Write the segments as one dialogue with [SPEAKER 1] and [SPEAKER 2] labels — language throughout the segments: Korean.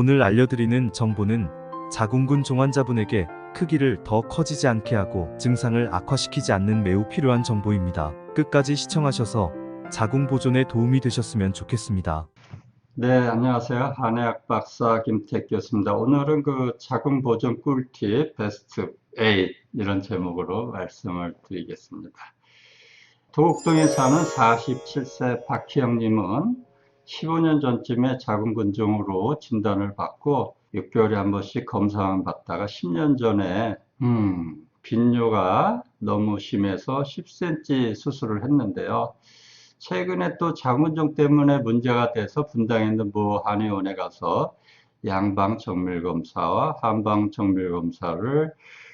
[SPEAKER 1] 오늘 알려드리는 정보는 자궁근 종환자분에게 크기를 더 커지지 않게 하고 증상을 악화시키지 않는 매우 필요한 정보입니다. 끝까지 시청하셔서 자궁 보존에 도움이 되셨으면 좋겠습니다.
[SPEAKER 2] 네, 안녕하세요. 한의학 박사 김택 교수입니다. 오늘은 그 자궁 보존 꿀팁 베스트 8 이런 제목으로 말씀을 드리겠습니다. 도곡동에 사는 47세 박희영님은 15년 전쯤에 자궁근종으로 진단을 받고 6개월에 한 번씩 검사만 받다가 10년 전에 빈뇨가 너무 심해서 10cm 수술을 했는데요. 최근에 또 자궁근종 때문에 문제가 돼서 분당에 있는 모 한의원에 가서 양방 정밀검사와 한방 정밀검사를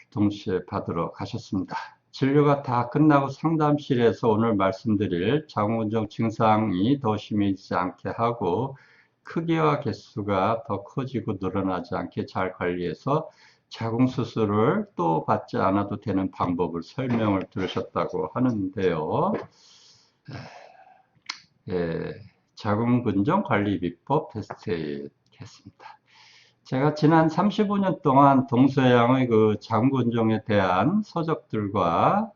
[SPEAKER 2] 동시에 받으러 가셨습니다. 진료가 다 끝나고 상담실에서 오늘 말씀드릴 자궁근종 증상이 더 심해지지 않게 하고 크기와 개수가 더 커지고 늘어나지 않게 잘 관리해서 자궁 수술을 또 받지 않아도 되는 방법을 설명을 들으셨다고 하는데요. 자궁근종 관리 비법 테스트했습니다. 제가 지난 35년 동안 동서양의 그 자궁근종에 대한 서적들과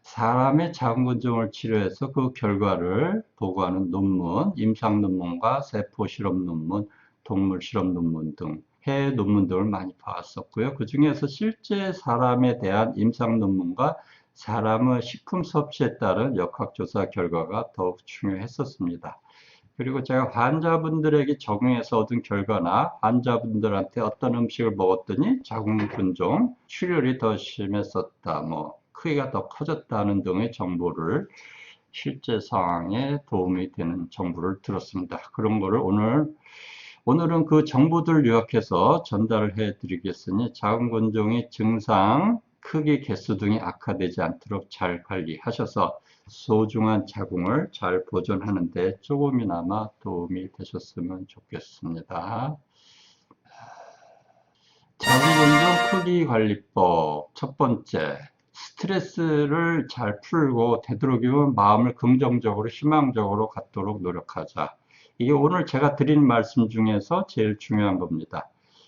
[SPEAKER 2] 사람의 자궁근종을 치료해서 그 결과를 보고하는 논문, 임상 논문과 세포 실험 논문, 동물 실험 논문 등 해외 논문들을 많이 봤었고요. 그 중에서 실제 사람에 대한 임상 논문과 사람의 식품 섭취에 따른 역학조사 결과가 더욱 중요했었습니다. 그리고 제가 환자분들에게 적용해서 얻은 결과나 환자분들한테 어떤 음식을 먹었더니 자궁근종 출혈이 더 심했었다, 크기가 더 커졌다는 등의 정보를 실제 상황에 도움이 되는 정보를 들었습니다. 그런 거를 오늘은 그 정보들을 요약해서 전달을 해 드리겠으니 자궁근종의 증상, 크기, 개수 등이 악화되지 않도록 잘 관리하셔서 소중한 자궁을 잘 보존하는 데 조금이나마 도움이 되셨으면 좋겠습니다. 자궁근종 크기 관리법 첫 번째, 스트레스를 잘 풀고 되도록이면 마음을 긍정적으로 희망적으로 갖도록 노력하자. 이게 오늘 제가 드린 말씀 중에서 제일 중요한 겁니다.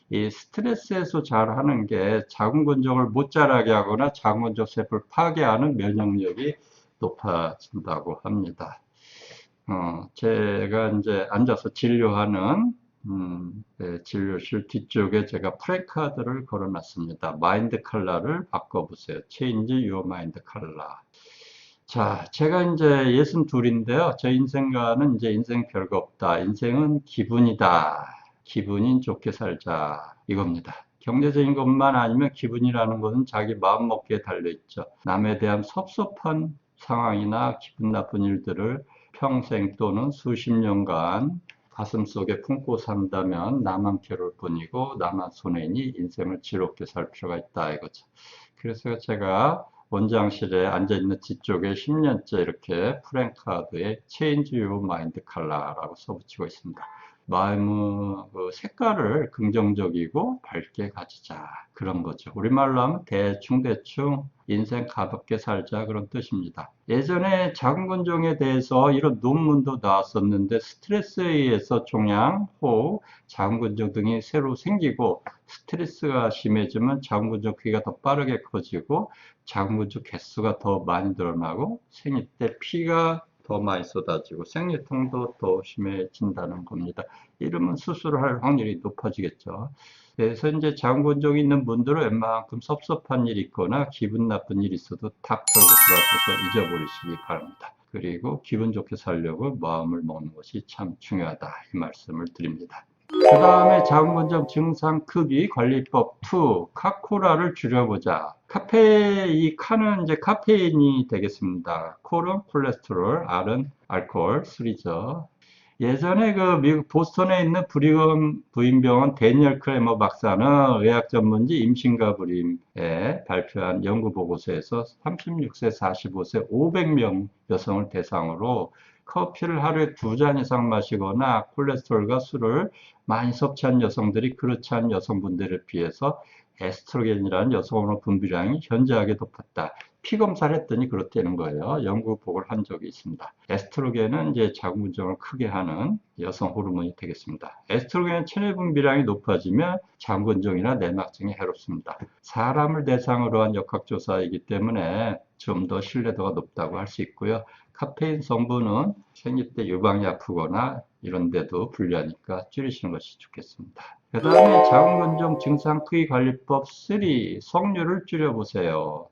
[SPEAKER 2] 이 스트레스 해소 잘 하는 게 자궁근종을 못 자라게 하거나 자궁근종 세포를 파괴하는 면역력이 높아진다고 합니다. 제가 이제 앉아서 진료하는 진료실 뒤쪽에 제가 프레카드를 걸어놨습니다. 마인드 컬러를 바꿔보세요. Change your mind color. 자, 제가 이제 62인데요. 저 인생과는 이제 인생 별거 없다. 인생은 기분이다. 기분인 좋게 살자. 이겁니다. 경제적인 것만 아니면 기분이라는 것은 자기 마음먹기에 달려있죠. 남에 대한 섭섭한 상황이나 기분 나쁜 일들을 평생 또는 수십 년간 가슴속에 품고 산다면 나만 괴로울 뿐이고 나만 손해니 인생을 지롭게 살 필요가 있다 이거죠. 그래서 제가 원장실에 앉아있는 뒤쪽에 10년째 이렇게 프랭카드에 Change Your Mind Color라고 써붙이고 있습니다. 마음의 그 색깔을 긍정적이고 밝게 가지자 그런 거죠. 우리말로 하면 대충 인생 가볍게 살자 그런 뜻입니다. 예전에 자궁근종에 대해서 이런 논문도 나왔었는데 스트레스에 의해서 종양, 호흡, 자궁근종 등이 새로 생기고 스트레스가 심해지면 자궁근종 크기가 더 빠르게 커지고 자궁근종 개수가 더 많이 늘어나고 생리 때 피가 더 많이 쏟아지고 생리통도 더 심해진다는 겁니다. 이러면 수술을 할 확률이 높아지겠죠. 그래서 이제 자궁근종이 있는 분들은 웬만큼 섭섭한 일이 있거나 기분 나쁜 일이 있어도 탁 털고 들어가셔서 잊어버리시기 바랍니다. 그리고 기분 좋게 살려고 마음을 먹는 것이 참 중요하다 이 말씀을 드립니다. 그 다음에 자궁근종 증상 크기 관리법 2, 카코라를 줄여보자. 이 카는 이제 카페인이 되겠습니다. 콜은 콜레스테롤, R은 알코올, 술이죠. 예전에 그 미국 보스턴에 있는 브리건 부인병원 데니얼 크레머 박사는 의학 전문지 임신과 불임에 발표한 연구 보고서에서 36세, 45세 500명 여성을 대상으로 커피를 하루에 2잔 이상 마시거나 콜레스테롤과 술을 많이 섭취한 여성들이 그렇지 않은 여성분들에 비해서 에스트로겐이라는 여성 호르몬 분비량이 현저하게 높았다. 피 검사를 했더니 그렇다는 거예요. 연구 보고를 한 적이 있습니다. 에스트로겐은 이제 자궁근종을 크게 하는 여성 호르몬이 되겠습니다. 에스트로겐은 체내 분비량이 높아지면 자궁근종이나 내막증에 해롭습니다. 사람을 대상으로 한 역학조사이기 때문에 좀 더 신뢰도가 높다고 할 수 있고요. 카페인 성분은 생리 때 유방이 아프거나 이런 데도 불리하니까 줄이시는 것이 좋겠습니다. 그 다음에 자궁근종 증상 크기 관리법 3, 석류를 줄여보세요.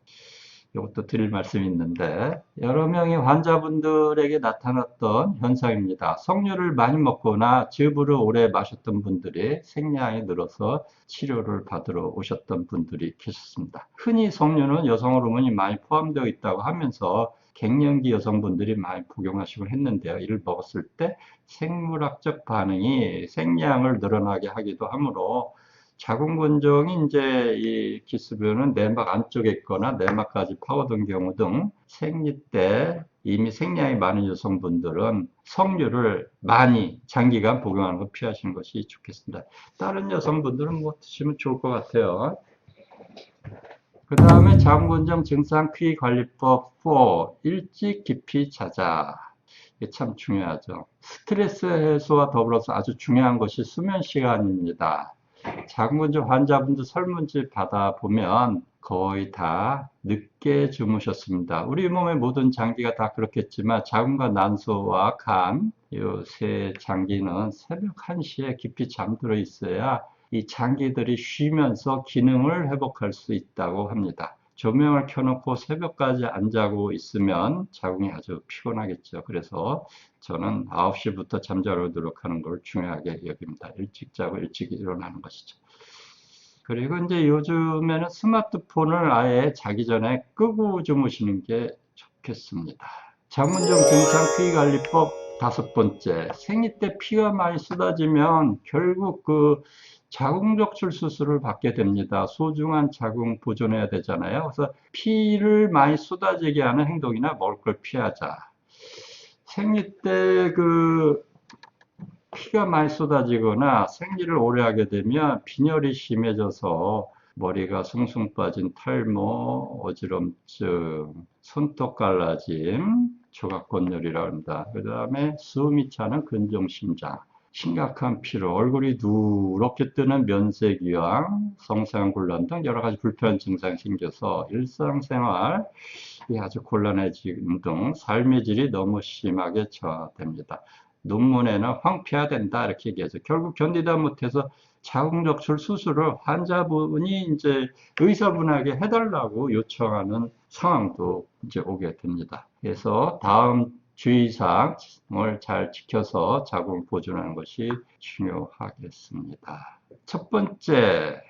[SPEAKER 2] 이것도 드릴 말씀이 있는데 여러 명의 환자분들에게 나타났던 현상입니다. 석류를 많이 먹거나 즙을 오래 마셨던 분들이 생리량이 늘어서 치료를 받으러 오셨던 분들이 계셨습니다. 흔히 석류는 여성 호르몬이 많이 포함되어 있다고 하면서 갱년기 여성분들이 많이 복용하시고 했는데요. 이를 먹었을 때 생물학적 반응이 생리량을 늘어나게 하기도 하므로 자궁근종이 이제 이 기스변은 내막 안쪽에 있거나 내막까지 파고든 경우 등 생리 때 이미 생리량이 많은 여성분들은 석류를 많이 장기간 복용하는 거 피하시는 것이 좋겠습니다. 다른 여성분들은 뭐 드시면 좋을 것 같아요. 그 다음에 자궁근종 증상 피해 관리법 4, 일찍 깊이 자자. 이게 참 중요하죠. 스트레스 해소와 더불어서 아주 중요한 것이 수면 시간입니다. 자궁근종 환자분들 설문지 받아보면 거의 다 늦게 주무셨습니다. 우리 몸의 모든 장기가 다 그렇겠지만 자궁과 난소와 간, 이 세 장기는 새벽 1시에 깊이 잠들어 있어야 이 장기들이 쉬면서 기능을 회복할 수 있다고 합니다. 조명을 켜놓고 새벽까지 안 자고 있으면 자궁이 아주 피곤하겠죠. 그래서 저는 9시부터 잠자러 노력하는 걸 중요하게 여깁니다. 일찍 자고 일찍 일어나는 것이죠. 그리고 이제 요즘에는 스마트폰을 아예 자기 전에 끄고 주무시는 게 좋겠습니다. 자궁근종 증상 피관리법 5번째, 생리 때 피가 많이 쏟아지면 결국 그 자궁적출 수술을 받게 됩니다. 소중한 자궁 보존해야 되잖아요. 그래서 피를 많이 쏟아지게 하는 행동이나 먹을 걸 피하자. 생리 때 피가 많이 쏟아지거나 생리를 오래 하게 되면 빈혈이 심해져서 머리가 숭숭 빠진 탈모, 어지럼증, 손톱 갈라짐, 조각건열이라고 합니다. 그 다음에 숨이 차는 근종심장, 심각한 피로, 얼굴이 누렇게 뜨는 면색이왕, 성상곤란 등 여러 가지 불편한 증상이 생겨서 일상생활이 아주 곤란해지는 등 삶의 질이 너무 심하게 저하됩니다. 논문에는 황폐화된다 이렇게 얘기하죠. 결국 견디다 못해서 자궁적출 수술을 환자분이 이제 의사분에게 해달라고 요청하는 상황도 이제 오게 됩니다. 그래서 다음 주의사항을 잘 지켜서 자궁을 보존하는 것이 중요하겠습니다. 첫 번째,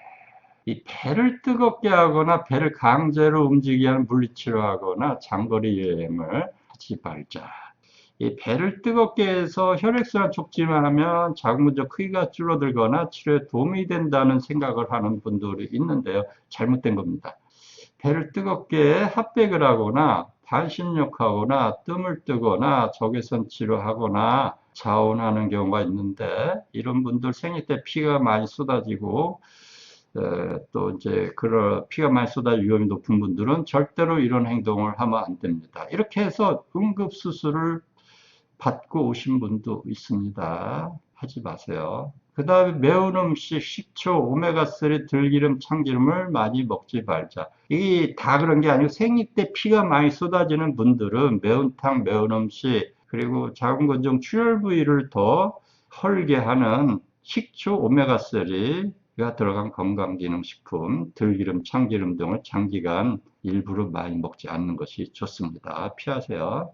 [SPEAKER 2] 이 배를 뜨겁게 하거나 배를 강제로 움직이게 하는 물리치료하거나 장거리 여행을 하지 말자. 이 배를 뜨겁게 해서 혈액순환 촉진을 하면 자궁근종 크기가 줄어들거나 치료에 도움이 된다는 생각을 하는 분들이 있는데요. 잘못된 겁니다. 배를 뜨겁게 합백을 하거나 반신욕하거나 뜸을 뜨거나 적외선 치료하거나 자원하는 경우가 있는데 이런 분들 생리 때 피가 많이 쏟아지고 또 이제 그런 피가 많이 쏟아질 위험이 높은 분들은 절대로 이런 행동을 하면 안 됩니다. 이렇게 해서 응급수술을 받고 오신 분도 있습니다. 하지 마세요. 그 다음에 매운 음식, 식초, 오메가3, 들기름, 참기름을 많이 먹지 말자. 이게 다 그런 게 아니고 생리 때 피가 많이 쏟아지는 분들은 매운탕, 매운 음식, 그리고 자궁근종 출혈 부위를 더 헐게 하는 식초, 오메가3가 들어간 건강기능식품, 들기름, 참기름 등을 장기간 일부러 많이 먹지 않는 것이 좋습니다. 피하세요.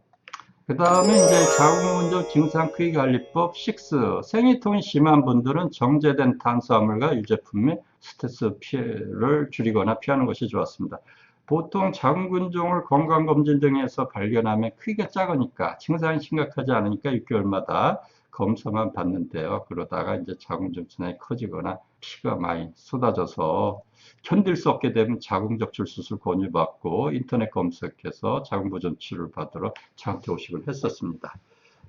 [SPEAKER 2] 그 다음에 이제 자궁근종 증상 크기 관리법 6. 생리통이 심한 분들은 정제된 탄수화물과 유제품 및 스트레스 피해를 줄이거나 피하는 것이 좋았습니다. 보통 자궁근종을 건강검진 등에서 발견하면 크기가 작으니까 증상이 심각하지 않으니까 6개월마다 검사만 받는데요. 그러다가 이제 자궁근종 증상이 커지거나 피가 많이 쏟아져서 견딜 수 없게 되면 자궁적출 수술 권유받고 인터넷 검색해서 자궁보존 치료를 받으러 저한테 오시곤 했었습니다.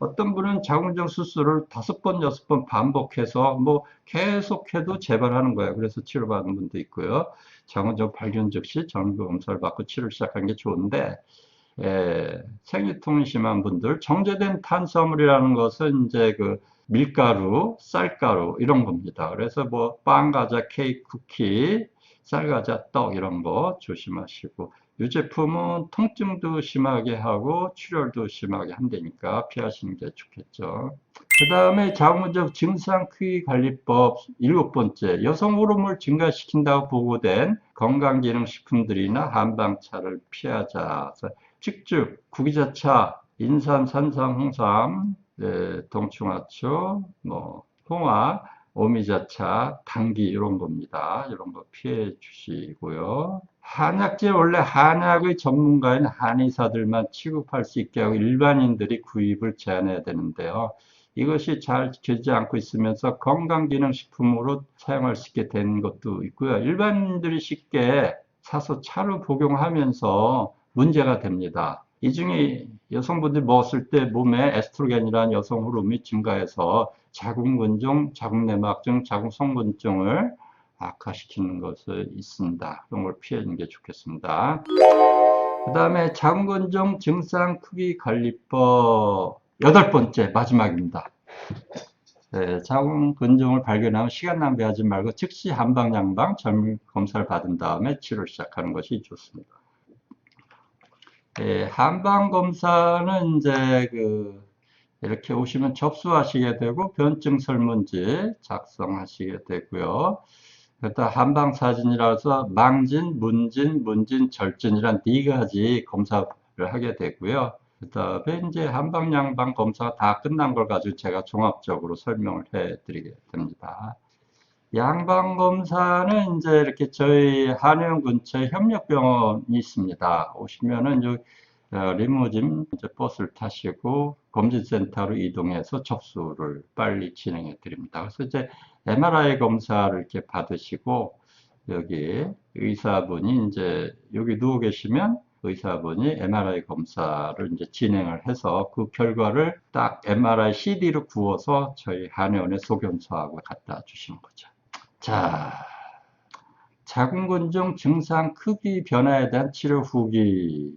[SPEAKER 2] 어떤 분은 자궁근종 수술을 5번, 6번 반복해서 뭐 계속해도 재발하는 거예요. 그래서 치료받는 분도 있고요. 자궁근종 발견 즉시 정기 검사를 받고 치료를 시작하는 게 좋은데, 생리통이 심한 분들, 정제된 탄수화물이라는 것은 이제 그 밀가루, 쌀가루 이런 겁니다. 그래서 뭐 빵, 과자, 케이크, 쿠키, 쌀, 과자, 떡 이런 거 조심하시고, 유제품은 통증도 심하게 하고 출혈도 심하게 한다니까 피하시는 게 좋겠죠. 그 다음에 자궁근종 증상 크기 관리법 7번째, 여성 호르몬을 증가시킨다고 보고된 건강기능식품들이나 한방차를 피하자. 측즉, 구기자차, 인삼, 산삼, 홍삼, 동충하초, 뭐 홍화, 오미자차, 당귀 이런 겁니다. 이런 거 피해 주시고요. 한약재 원래 한약의 전문가인 한의사들만 취급할 수 있게 하고 일반인들이 구입을 제한해야 되는데요. 이것이 잘 지켜지지 않고 있으면서 건강기능식품으로 사용할 수 있게 된 것도 있고요. 일반인들이 쉽게 사서 차로 복용하면서 문제가 됩니다. 이 중에 여성분들이 먹었을 때 몸에 에스트로겐이라는 여성 호르몬이 증가해서 자궁근종, 자궁내막증, 자궁성근증을 악화시키는 것이 있습니다. 그런 걸 피하는 게 좋겠습니다. 그 다음에 자궁근종 증상 크기 관리법 8번째 마지막입니다. 자궁근종을 발견하면 시간 낭비하지 말고 즉시 한방양방 전문 검사를 받은 다음에 치료를 시작하는 것이 좋습니다. 한방 검사는 이제 이렇게 오시면 접수하시게 되고 변증 설문지 작성하시게 되고요. 그다음 한방 사진이라서 망진, 문진, 절진이란 4가지 검사를 하게 되고요. 그다음에 이제 한방, 양방 검사가 다 끝난 걸 가지고 제가 종합적으로 설명을 해 드리게 됩니다. 양방 검사는 이제 이렇게 저희 한의원 근처에 협력병원이 있습니다. 오시면은 리무진 버스를 타시고 검진센터로 이동해서 접수를 빨리 진행해 드립니다. 그래서 이제 MRI 검사를 이렇게 받으시고 여기 의사분이 이제 여기 누워 계시면 의사분이 MRI 검사를 이제 진행을 해서 그 결과를 딱 MRI CD로 구워서 저희 한의원에 소견서하고 갖다 주시는 거죠. 자, 자궁근종 증상 크기 변화에 대한 치료 후기.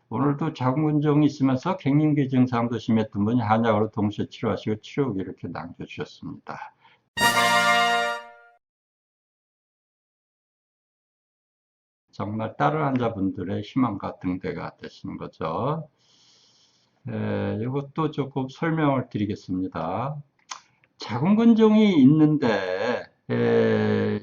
[SPEAKER 2] 오늘도 자궁근종이 있으면서 갱년기 증상도 심했던 분이 한약으로 동시에 치료하시고 치료 후기 이렇게 남겨주셨습니다. 정말 다른 환자분들의 희망과 등대가 되시는 거죠. 이것도 조금 설명을 드리겠습니다. 자궁근종이 있는데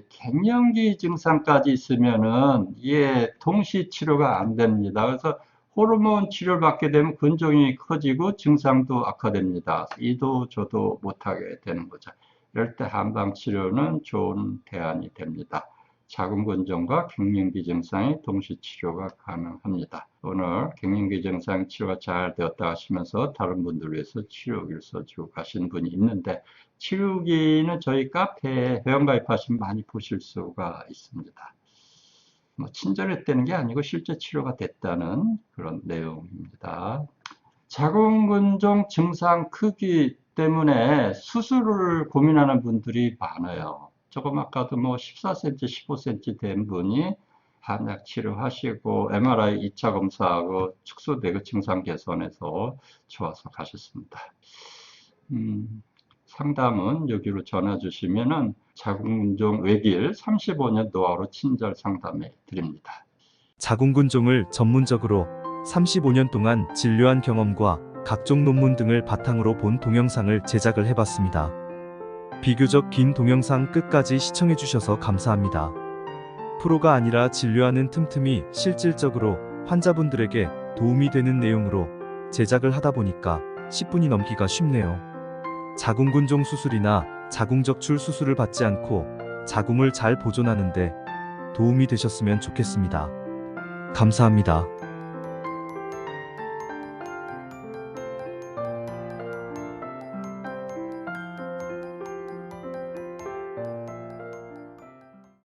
[SPEAKER 2] 갱년기 증상까지 있으면은 이게 동시 치료가 안 됩니다. 그래서 호르몬 치료를 받게 되면 근종이 커지고 증상도 악화됩니다. 이도 저도 못하게 되는 거죠. 이럴 때 한방 치료는 좋은 대안이 됩니다. 자궁근종과 갱년기 증상의 동시 치료가 가능합니다. 오늘 갱년기 증상 치료가 잘 되었다 하시면서 다른 분들 위해서 치료기를 써주고 가신 분이 있는데 치료기는 저희 카페에 회원가입하시면 많이 보실 수가 있습니다. 뭐 친절했다는 게 아니고 실제 치료가 됐다는 그런 내용입니다. 자궁근종 증상 크기 때문에 수술을 고민하는 분들이 많아요. 조금 아까도 뭐 14cm, 15cm 된 분이 한약 치료하시고 MRI 2차 검사하고 축소되고 증상 개선해서 좋아서 가셨습니다. 상담은 여기로 전화 주시면은 자궁근종 외길 35년 노하우로 친절 상담해 드립니다.
[SPEAKER 1] 자궁근종을 전문적으로 35년 동안 진료한 경험과 각종 논문 등을 바탕으로 본 동영상을 제작을 해봤습니다. 비교적 긴 동영상 끝까지 시청해주셔서 감사합니다. 프로가 아니라 진료하는 틈틈이 실질적으로 환자분들에게 도움이 되는 내용으로 제작을 하다 보니까 10분이 넘기가 쉽네요. 자궁근종 수술이나 자궁적출 수술을 받지 않고 자궁을 잘 보존하는데 도움이 되셨으면 좋겠습니다. 감사합니다.